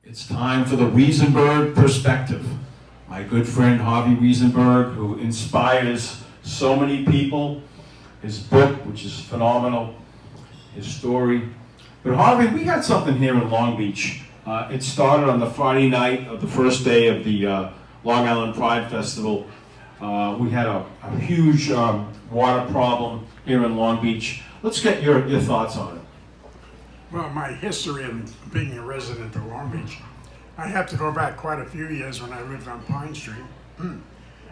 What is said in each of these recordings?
It's time for the Weisenberg perspective. My good friend Harvey Weisenberg, who inspires so many people, his book, which is phenomenal, his story. But Harvey, we got something here in Long Beach. It started on the Friday night of the first day of the Long Island Pride Festival. We had a huge water problem here in Long Beach. Let's get your thoughts on it. Well, my history of being a resident of Long Beach, I have to go back quite a few years when I lived on Pine Street.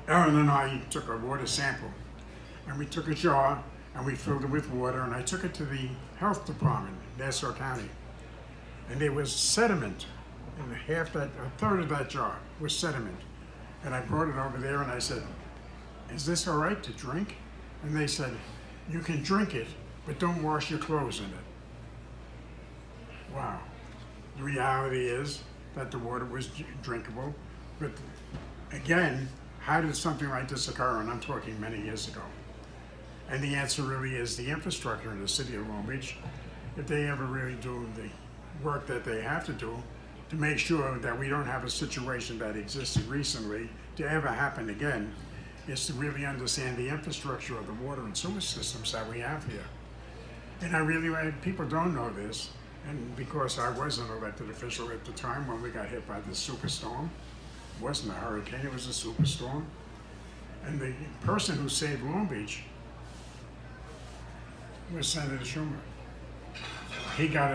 Aaron and I took a water sample, and we took a jar and we filled it with water, and I took it to the health department, Nassau County, and there was sediment in a third of that jar was sediment, and I brought it over there and I said, "Is this all right to drink?" And they said, "You can drink it, but don't wash your clothes in it." Wow. The reality is that the water was drinkable, but again, how did something like this occur? And I'm talking many years ago. And the answer really is the infrastructure in the city of Long Beach. If they ever really do the work that they have to do to make sure that we don't have a situation that existed recently to ever happen again, is to really understand the infrastructure of the water and sewer systems that we have here. And people don't know this, and because I was an elected official at the time when we got hit by this superstorm, it wasn't a hurricane, it was a superstorm. And the person who saved Long Beach was Senator Schumer. He got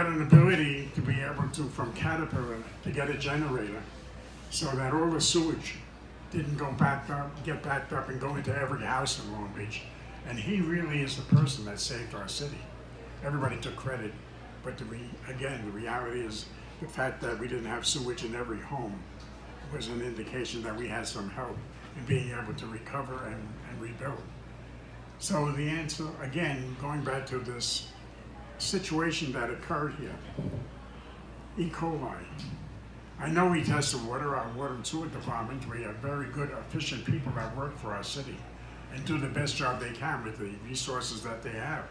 an ability to be able to, from Caterpillar, to get a generator so that all the sewage didn't get backed up and go into every house in Long Beach. And he really is the person that saved our city. Everybody took credit, but the reality is the fact that we didn't have sewage in every home was an indication that we had some help in being able to recover and rebuild. So the answer, again, going back to this situation that occurred here, E. coli. I know we test the water, our water and sewer department. We have very good, efficient people that work for our city and do the best job they can with the resources that they have.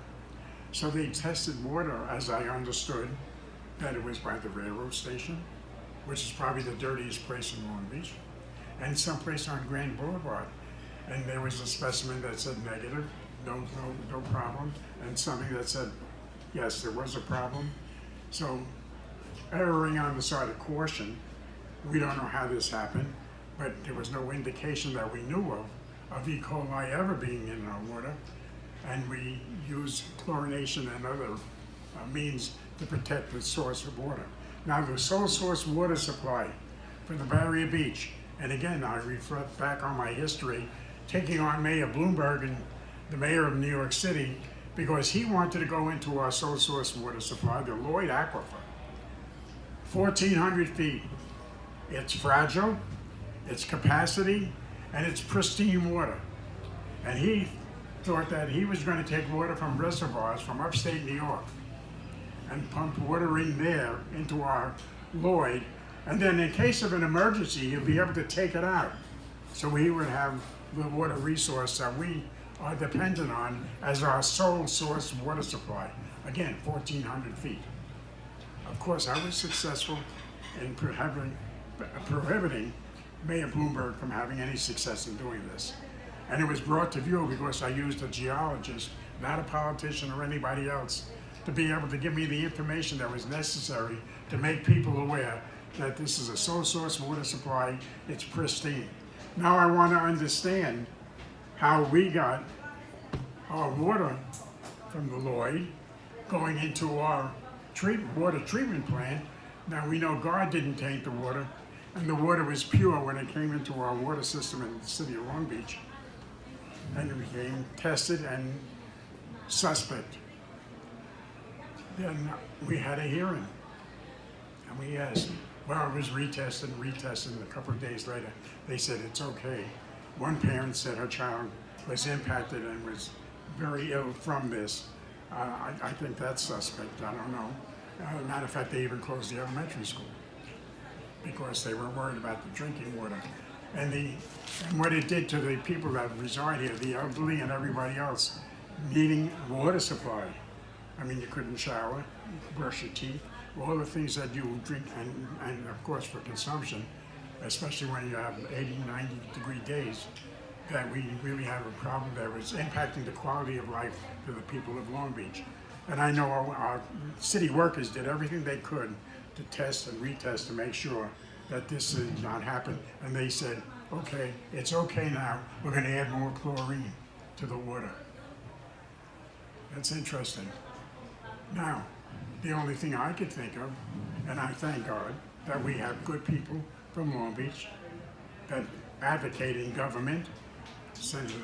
So they tested water, as I understood, that it was by the railroad station, which is probably the dirtiest place in Long Beach, and someplace on Grand Boulevard. And there was a specimen that said negative, no problem, and something that said, yes, there was a problem. So erring on the side of caution, we don't know how this happened, but there was no indication that we knew of E. coli ever being in our water, and we used chlorination and other means to protect the source of water. Now, the sole source water supply for the Barrier Beach, and again, I reflect back on my history, taking on Mayor Bloomberg and the mayor of New York City, because he wanted to go into our sole source water supply, the Lloyd Aquifer, 1,400 feet. It's fragile, its capacity, and it's pristine water. And he thought that he was going to take water from reservoirs from upstate New York and pump water in there into our Lloyd, and then in case of an emergency, he'll be able to take it out. So we would have the water resource that we are dependent on as our sole source water supply. Again, 1,400 feet. Of course, I was successful in prohibiting Mayor Bloomberg from having any success in doing this. And it was brought to view because I used a geologist, not a politician or anybody else, to be able to give me the information that was necessary to make people aware that this is a sole source water supply, it's pristine. Now I want to understand how we got our water from the Lloyd going into our water treatment plant. Now we know God didn't taint the water, and the water was pure when it came into our water system in the city of Long Beach. And it became tested and suspect. Then we had a hearing, and we asked, well, it was retested, and a couple of days later, they said it's okay. One parent said her child was impacted and was very ill from this. I think that's suspect, I don't know. Matter of fact, they even closed the elementary school because they were worried about the drinking water. And what it did to the people that reside here, the elderly and everybody else, needing water supply. I mean, you couldn't shower, brush your teeth, all the things that you drink, and of course for consumption, especially when you have 80, 90-degree days, that we really have a problem that was impacting the quality of life for the people of Long Beach. And I know our city workers did everything they could to test and retest to make sure that this did not happen. And they said, okay, it's okay now, we're gonna add more chlorine to the water. That's interesting. Now, the only thing I could think of, and I thank God, that we have good people from Long Beach that advocate in government. Senator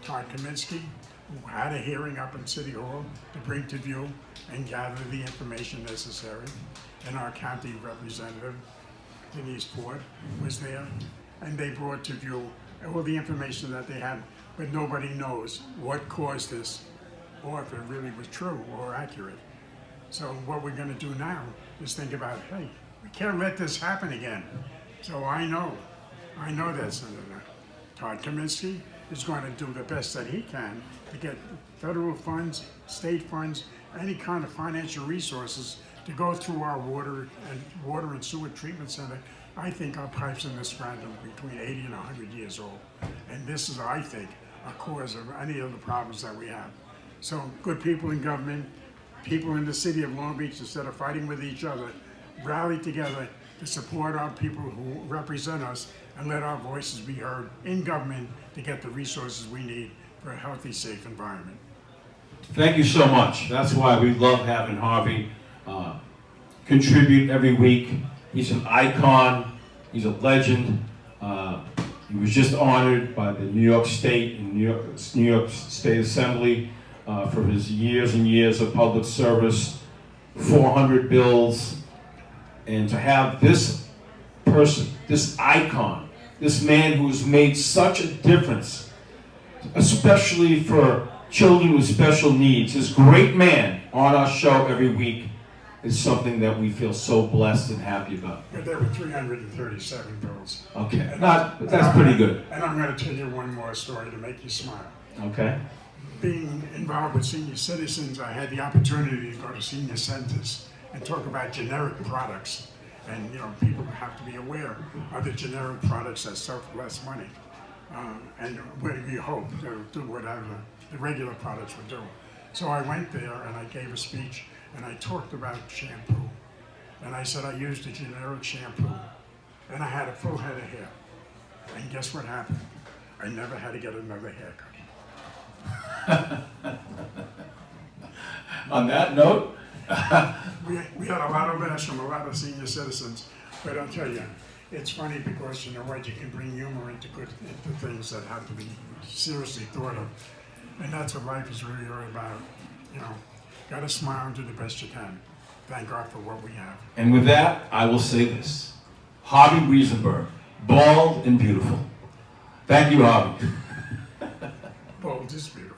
Todd Kaminsky, who had a hearing up in City Hall to bring to view and gather the information necessary. And our county representative, Denise Ford, was there, and they brought to view all the information that they had, but nobody knows what caused this, or if it really was true or accurate. So what we're gonna do now is think about, hey, we can't let this happen again. So I know that Senator Todd Kaminsky is going to do the best that he can to get federal funds, state funds, any kind of financial resources to go through our water and sewer treatment center. I think our pipes in this ground are between 80 and 100 years old. And this is, I think, a cause of any of the problems that we have. So good people in government, people in the city of Long Beach, instead of fighting with each other, rally together to support our people who represent us and let our voices be heard in government to get the resources we need for a healthy, safe environment. Thank you so much. That's why we love having Harvey contribute every week. He's an icon. He's a legend. He was just honored by the New York State and New York State Assembly for his years and years of public service, 400 bills, and to have this person, this icon, this man who's made such a difference, especially for children with special needs, this great man on our show every week is something that we feel so blessed and happy about. But there were 337 bills. Okay, that's pretty good. And I'm going to tell you one more story to make you smile. Okay. Being involved with senior citizens, I had the opportunity to go to senior centers and talk about generic products. And people have to be aware of the generic products that serve less money. And we hope to do whatever the regular products would do. So I went there and I gave a speech and I talked about shampoo. And I said I used a generic shampoo and I had a full head of hair. And guess what happened? I never had to get another haircut. On that note, we had a lot of bashing from a lot of senior citizens, but I'll tell you, it's funny because you know what, you can bring humor into things that have to be seriously thought of, and that's what life is really all about. Got to smile and do the best you can. Thank God for what we have. and with that, I will say this. Harvey Weisenberg, bald and beautiful. Thank you, Harvey. Bold is beautiful.